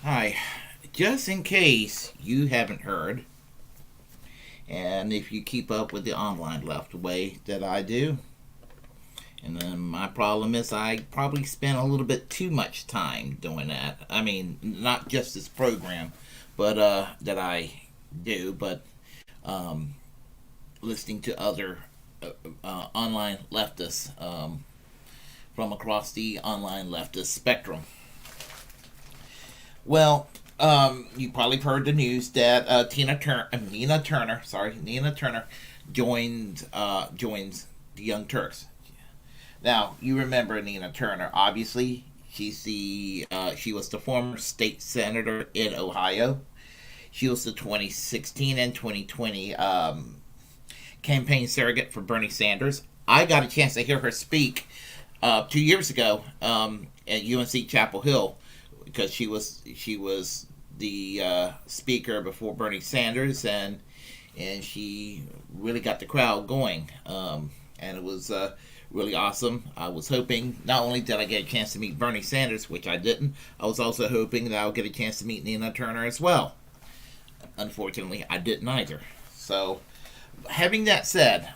Hi. Just in case you haven't heard, and if you keep up with the online left way that I do, and then my problem is I probably spend a little bit too much time doing that. I mean, not just this program, but that I do, but um, listening to other online leftists from across the online leftist spectrum. Well, you probably heard the news that Nina Turner joins the Young Turks. Now you remember Nina Turner. Obviously, she was the former state senator in Ohio. She was the 2016 and 2020 campaign surrogate for Bernie Sanders. I got a chance to hear her speak 2 years ago at UNC Chapel Hill because she was the speaker before Bernie Sanders, and she really got the crowd going, and it was really awesome. I was hoping not only did I get a chance to meet Bernie Sanders, which I didn't, I was also hoping that I would get a chance to meet Nina Turner as well. Unfortunately, I didn't either. So, having that said,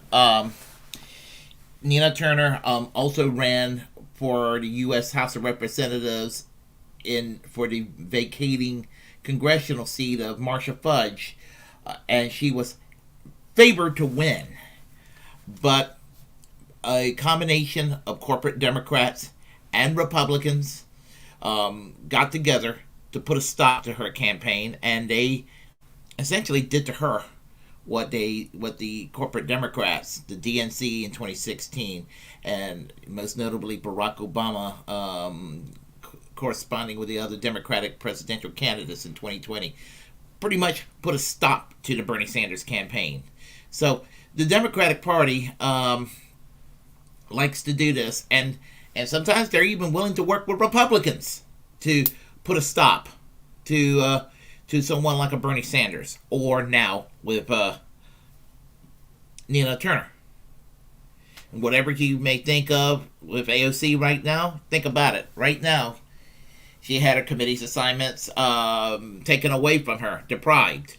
Nina Turner also ran for the U.S. House of Representatives in for the vacating congressional seat of Marcia Fudge, and she was favored to win. But a combination of corporate Democrats and Republicans got together to put a stop to her campaign, and they essentially did to her what the corporate Democrats, the DNC in 2016, and most notably Barack Obama, corresponding with the other Democratic presidential candidates in 2020, pretty much put a stop to the Bernie Sanders campaign. So the Democratic Party likes to do this, and sometimes they're even willing to work with Republicans to put a stop to someone like a Bernie Sanders, or now with Nina Turner. And whatever you may think of with AOC right now, think about it. Right now, she had her committee's assignments taken away from her, deprived.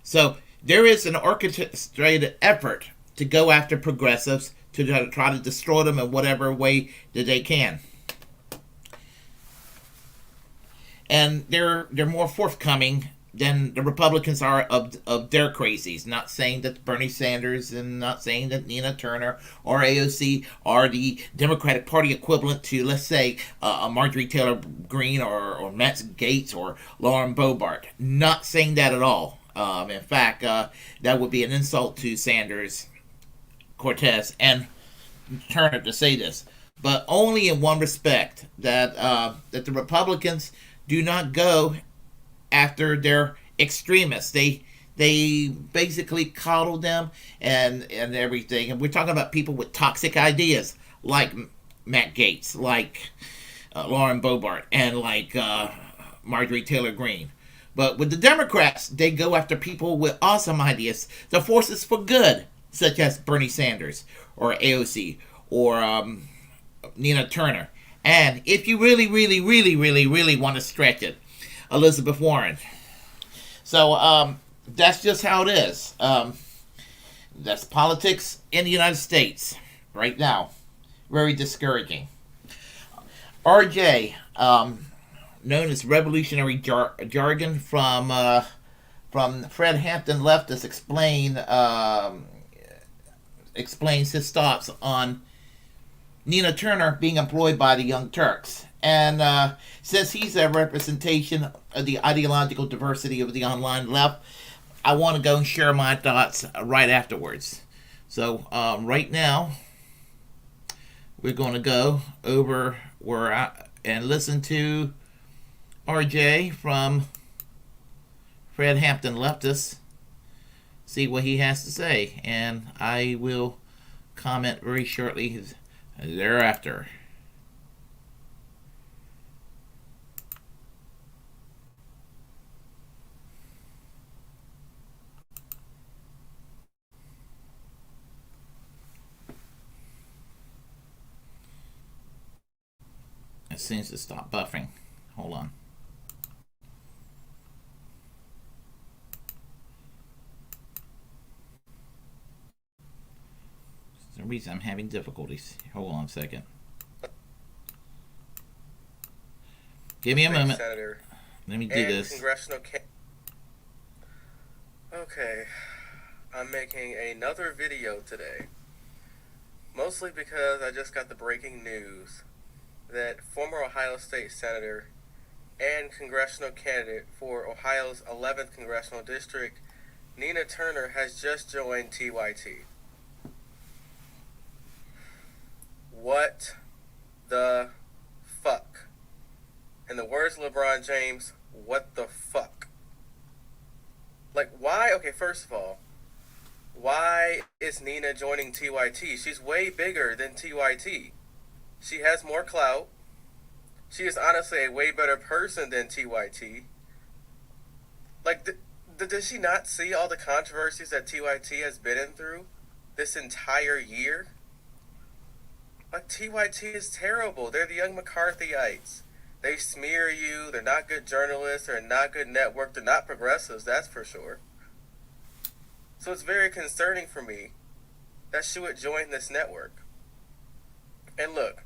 So there is an orchestrated effort to go after progressives to try to destroy them in whatever way that they can. And they're more forthcoming than the Republicans are of their crazies. Not saying that Bernie Sanders and not saying that Nina Turner or AOC are the Democratic Party equivalent to, let's say, Marjorie Taylor Greene or Matt Gaetz or Lauren Boebert. Not saying that at all. In fact, that would be an insult to Sanders, Cortez, and Turner to say this, but only in one respect, that the Republicans do not go after their extremists. They basically coddle them and everything. And we're talking about people with toxic ideas like Matt Gaetz, like Lauren Boebert, and like Marjorie Taylor Greene. But with the Democrats, they go after people with awesome ideas, the forces for good, such as Bernie Sanders or AOC or Nina Turner. And if you really, really, really, really, really want to stretch it, Elizabeth Warren. So that's just how it is. That's politics in the United States right now. Very discouraging. RJ, known as revolutionary jargon from Fred Hampton Leftists, explains his thoughts on Nina Turner being employed by the Young Turks. And since he's a representation of the ideological diversity of the online left, I want to go and share my thoughts right afterwards. So right now, we're going to go over and listen to RJ from Fred Hampton Leftists, see what he has to say, and I will comment very shortly thereafter. It seems to stop buffering. Hold on. some reason I'm having difficulties. Hold on a second. Give me a moment. Senator Let me do and this. congressional. Okay, I'm making another video today, mostly because I just got the breaking news that former Ohio State Senator and congressional candidate for Ohio's 11th congressional district, Nina Turner, has just joined TYT. What the fuck? In the words of LeBron James, what the fuck? Like, why? Okay, first of all, why is Nina joining TYT? She's way bigger than TYT. She has more clout. She is honestly a way better person than TYT. Like, does she not see all the controversies that TYT has been in through this entire year? Like, TYT is terrible. They're the young McCarthyites. They smear you. They're not good journalists. They're not good network. They're not progressives, that's for sure. So it's very concerning for me that she would join this network. And look,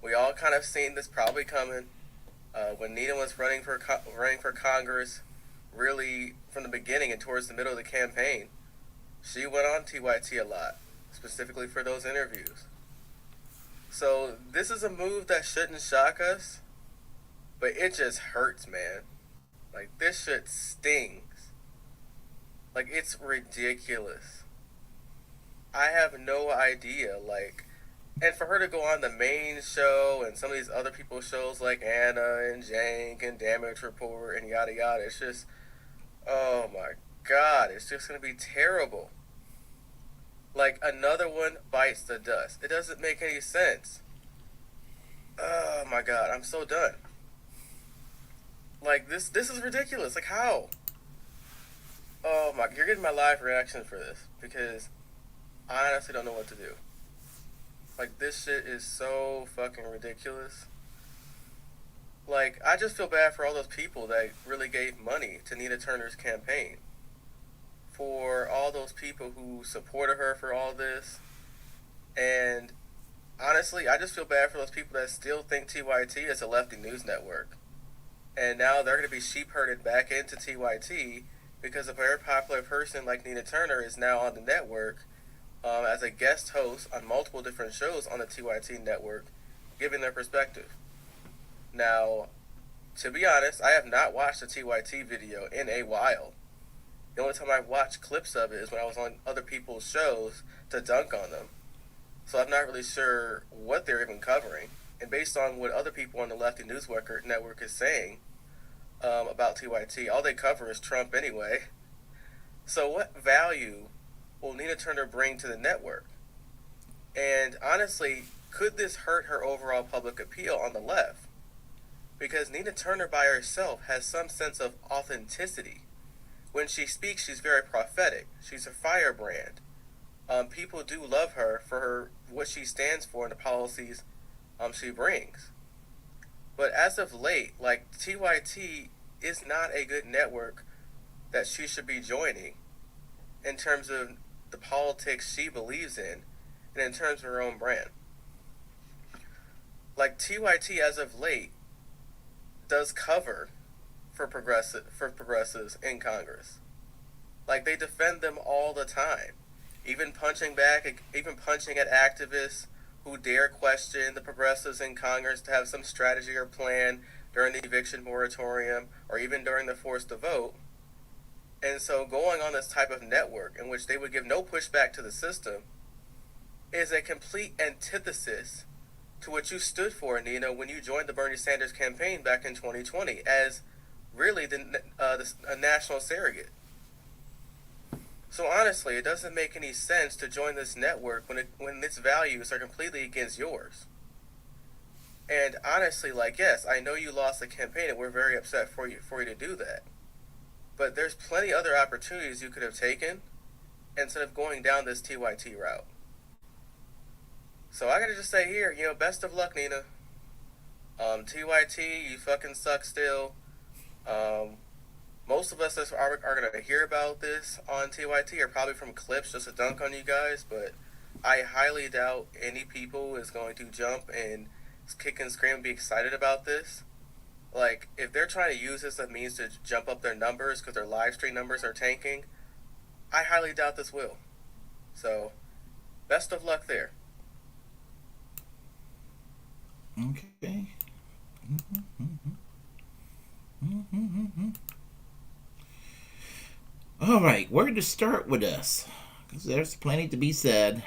we all kind of seen this probably coming. When Nina was running for Congress, really from the beginning and towards the middle of the campaign, she went on TYT a lot, specifically for those interviews. So this is a move that shouldn't shock us, but it just hurts, man. Like, this shit stings. Like, it's ridiculous. I have no idea. Like, and for her to go on the main show and some of these other people's shows like Anna and Jank and Damage Report and yada yada, it's just, oh my god, it's just gonna be terrible. Like, another one bites the dust. It doesn't make any sense. Oh my god, I'm so done. Like, this is ridiculous. Like, how? Oh my, you're getting my live reaction for this because I honestly don't know what to do. Like, this shit is so fucking ridiculous. Like, I just feel bad for all those people that really gave money to Nina Turner's campaign. For all those people who supported her for all this. And honestly, I just feel bad for those people that still think TYT is a lefty news network. And now they're going to be sheep herded back into TYT because a very popular person like Nina Turner is now on the network as a guest host on multiple different shows on the TYT network, giving their perspective. Now, to be honest, I have not watched a TYT video in a while. The only time I've watched clips of it is when I was on other people's shows to dunk on them. So I'm not really sure what they're even covering. And based on what other people on the Lefty News Network is saying about TYT, all they cover is Trump anyway. So what value will Nina Turner bring to the network? And honestly, could this hurt her overall public appeal on the left? Because Nina Turner by herself has some sense of authenticity. When she speaks, she's very prophetic. She's a firebrand. People do love her for what she stands for and the policies she brings. But as of late, like, TYT is not a good network that she should be joining in terms of the politics she believes in and in terms of her own brand. Like, TYT as of late does cover for progressives in Congress. Like, they defend them all the time, even punching at activists who dare question the progressives in Congress to have some strategy or plan during the eviction moratorium or even during the forced to vote. And so going on this type of network in which they would give no pushback to the system is a complete antithesis to what you stood for, Nina, when you joined the Bernie Sanders campaign back in 2020 as really a national surrogate. So honestly, it doesn't make any sense to join this network when its values are completely against yours. And honestly, like, yes, I know you lost the campaign and we're very upset for you to do that. But there's plenty other opportunities you could have taken instead of going down this TYT route. So I gotta just say here, best of luck, Nina. TYT, you fucking suck still. Most of us are going to hear about this on TYT are probably from clips just to dunk on you guys, but I highly doubt any people is going to jump and kick and scream and be excited about this. Like, if they're trying to use this as a means to jump up their numbers because their live stream numbers are tanking, I highly doubt this will. So, best of luck there. Okay. All right, where to start with this? Because there's plenty to be said.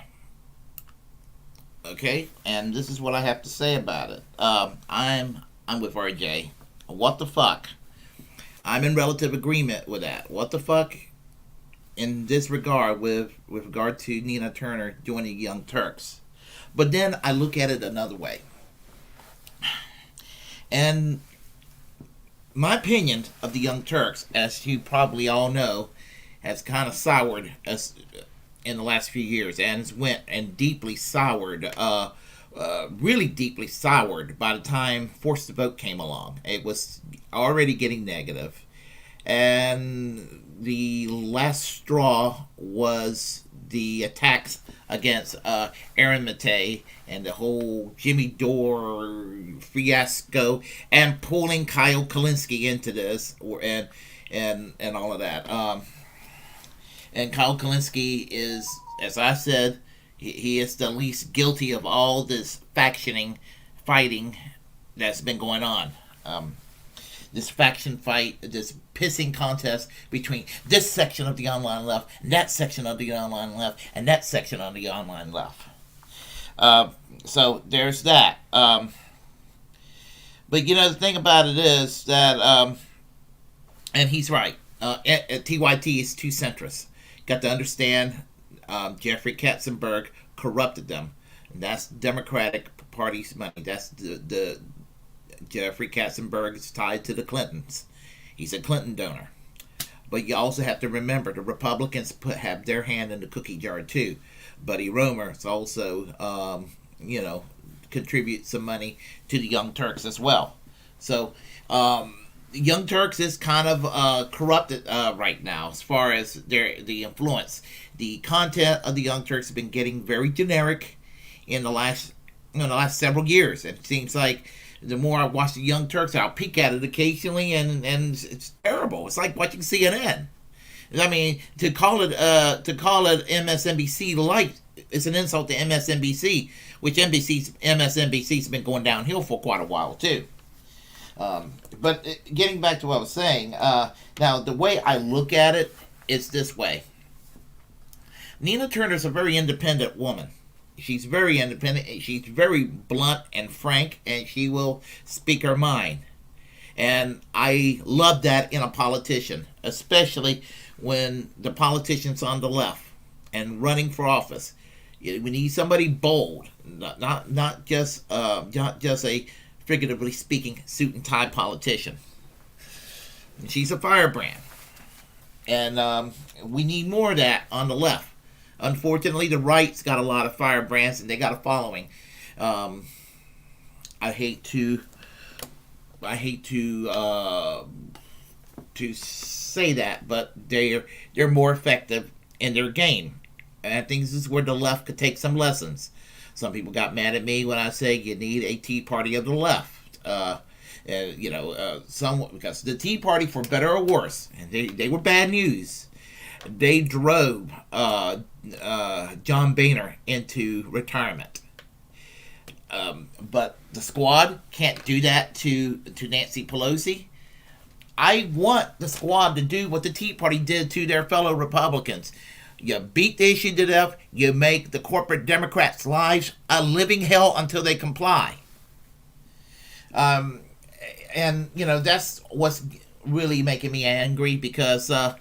Okay, and this is what I have to say about it. I'm with RJ. What the fuck? I'm in relative agreement with that. What the fuck? In this regard, with regard to Nina Turner joining Young Turks, but then I look at it another way, and my opinion of the Young Turks, as you probably all know, has kind of soured as in the last few years, and it's went and deeply soured, really deeply soured by the time Forced to Vote came along. It was already getting negative, and the last straw was the attacks against Aaron Matei and the whole Jimmy Dore fiasco, and pulling Kyle Kalinske into this, and all of that. And Kyle Kalinske is, as I said, he is the least guilty of all this factioning, fighting that's been going on. This faction fight, this pissing contest between this section of the online left, and that section of the online left, and that section of the online left. So there's that. But you know, the thing about it is that, and he's right. TYT is too centrist. Got to understand, Jeffrey Katzenberg corrupted them. And that's Democratic Party's money. That's the Jeffrey Katzenberg is tied to the Clintons. He's a Clinton donor. But you also have to remember the Republicans have their hand in the cookie jar too. Buddy Romer is also, contribute some money to the Young Turks as well. So, Young Turks is kind of corrupted right now as far as the influence. The content of the Young Turks has been getting very generic in the last several years. It seems like the more I watch the Young Turks, I'll peek at it occasionally, and it's terrible. It's like watching CNN. I mean, to call it MSNBC light is an insult to MSNBC, which MSNBC's been going downhill for quite a while too. But getting back to what I was saying, now the way I look at it is this way. Nina Turner's a very independent woman. She's very independent. She's very blunt and frank, and she will speak her mind. And I love that in a politician, especially when the politician's on the left and running for office. We need somebody bold, not just a, figuratively speaking, suit and tie politician. And she's a firebrand, and we need more of that on the left. Unfortunately, the right's got a lot of firebrands, and they got a following. I hate to say that, but they're more effective in their game, and I think this is where the left could take some lessons. Some people got mad at me when I say you need a Tea Party of the left. Because the Tea Party, for better or worse, and they were bad news. They drove John Boehner into retirement. But the squad can't do that to Nancy Pelosi. I want the squad to do what the Tea Party did to their fellow Republicans. You beat the issue to death. You make the corporate Democrats' lives a living hell until they comply. And that's what's really making me angry because, as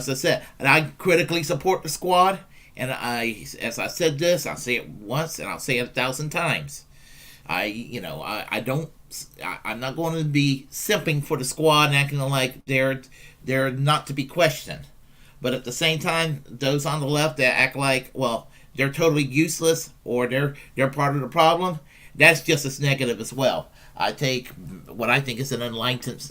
I said, I critically support the squad. And as I said this, I'll say it once and I'll say it 1,000 times. I'm not going to be simping for the squad and acting like they're not to be questioned. But at the same time, those on the left that act like, well, they're totally useless or they're part of the problem, that's just as negative as well. I take what I think is an enlightened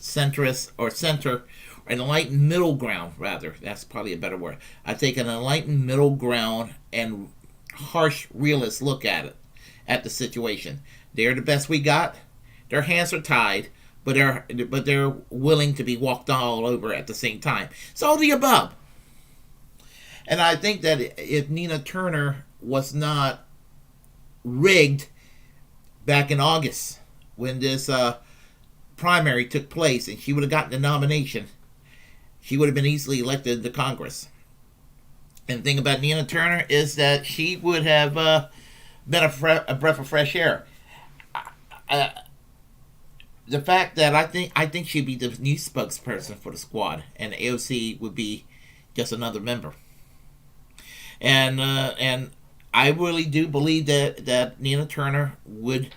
an enlightened middle ground, rather. That's probably a better word. I take an enlightened middle ground and harsh realist look at the situation. They're the best we got. Their hands are tied, but they're willing to be walked all over at the same time. It's all the above. And I think that if Nina Turner was not rigged back in August when this primary took place and she would have gotten the nomination, she would have been easily elected to Congress. And the thing about Nina Turner is that she would have been a breath of fresh air. The fact that I think she'd be the new spokesperson for the squad, and AOC would be just another member. And I really do believe that Nina Turner would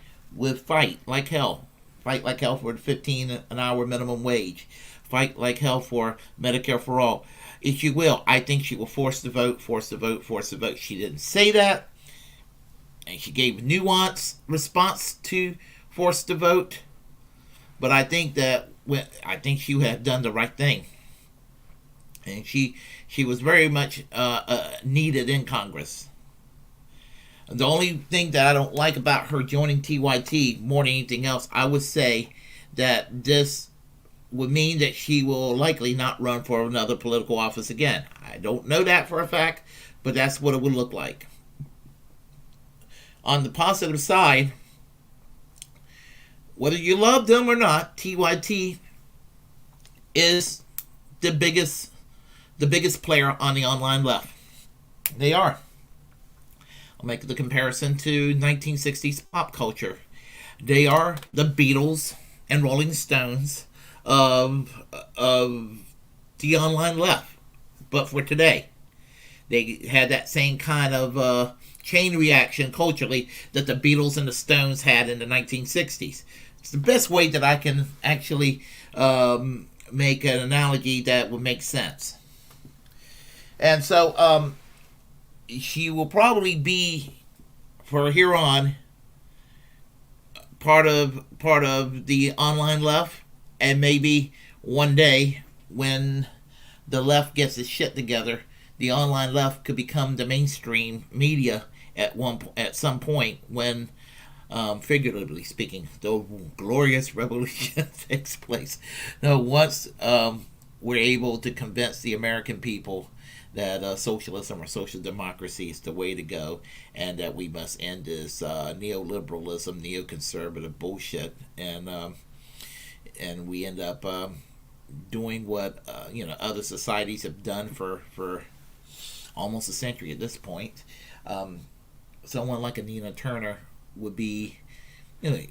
fight like hell, for the 15 an hour minimum wage, fight like hell for Medicare for all. If she will, I think she will force the vote. She didn't say that, and she gave nuanced response to force the vote. But I think she would have done the right thing, and she was very much needed in Congress. The only thing that I don't like about her joining TYT more than anything else, I would say that this would mean that she will likely not run for another political office again. I don't know that for a fact, but that's what it would look like. On the positive side, whether you love them or not, TYT is the biggest player on the online left. They are. I'll make the comparison to 1960s pop culture. They are the Beatles and Rolling Stones of the online left, but for today. They had that same kind of chain reaction culturally that the Beatles and the Stones had in the 1960s. It's the best way that I can actually make an analogy that would make sense. And so she will probably be, for here on, part of the online left, and maybe one day when the left gets its shit together, the online left could become the mainstream media at some point when, figuratively speaking, the glorious revolution takes place. Now, once we're able to convince the American people that socialism or social democracy is the way to go, and that we must end this neoliberalism, neoconservative bullshit, and we end up doing what other societies have done for almost a century at this point. Someone like a Nina Turner would be, wouldn't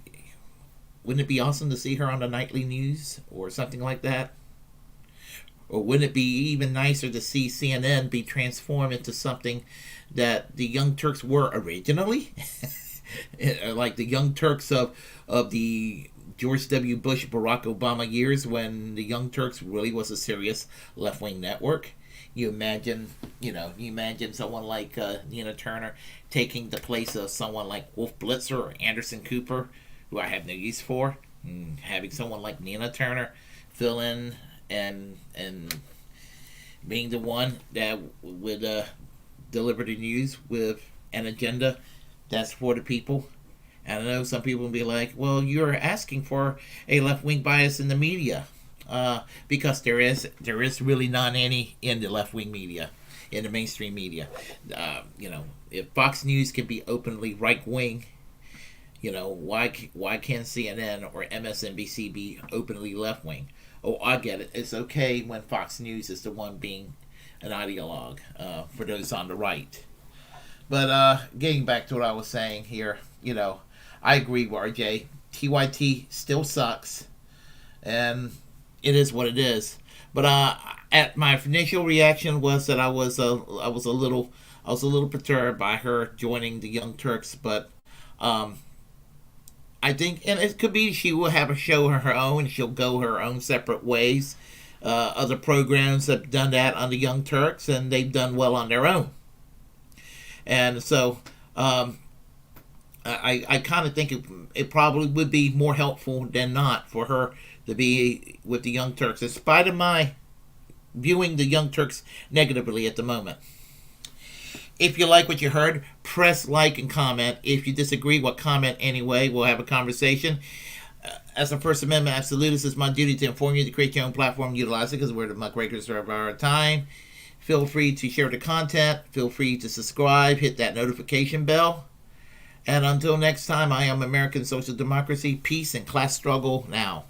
it be awesome to see her on the nightly news or something like that? Or wouldn't it be even nicer to see CNN be transformed into something that the Young Turks were originally? Like the Young Turks of the George W. Bush, Barack Obama years, when the Young Turks really was a serious left-wing network. You imagine someone like Nina Turner taking the place of someone like Wolf Blitzer or Anderson Cooper, who I have no use for, and having someone like Nina Turner fill in and being the one that would deliver the news with an agenda that's for the people. And I know some people will be like, well, you're asking for a left-wing bias in the media. Because there is really not any in the left-wing media, in the mainstream media. If Fox News can be openly right-wing, why can't CNN or MSNBC be openly left-wing? Oh, I get it. It's okay when Fox News is the one being an ideologue for those on the right. But getting back to what I was saying here, I agree with RJ. TYT still sucks, and it is what it is. But at my initial reaction was that I was a little perturbed by her joining the Young Turks. But I think, and it could be she will have a show of her own. She'll go her own separate ways. Other programs have done that on the Young Turks, and they've done well on their own. And so I kind of think it probably would be more helpful than not for her to be with the Young Turks, in spite of my viewing the Young Turks negatively at the moment. If you like what you heard, press like and comment. If you disagree, well, comment anyway. We'll have a conversation. As a First Amendment absolutist, it's my duty to inform you to create your own platform, utilize it because we're the muckrakers of our time. Feel free to share the content. Feel free to subscribe. Hit that notification bell. And until next time, I am American Social Democracy. Peace and class struggle now.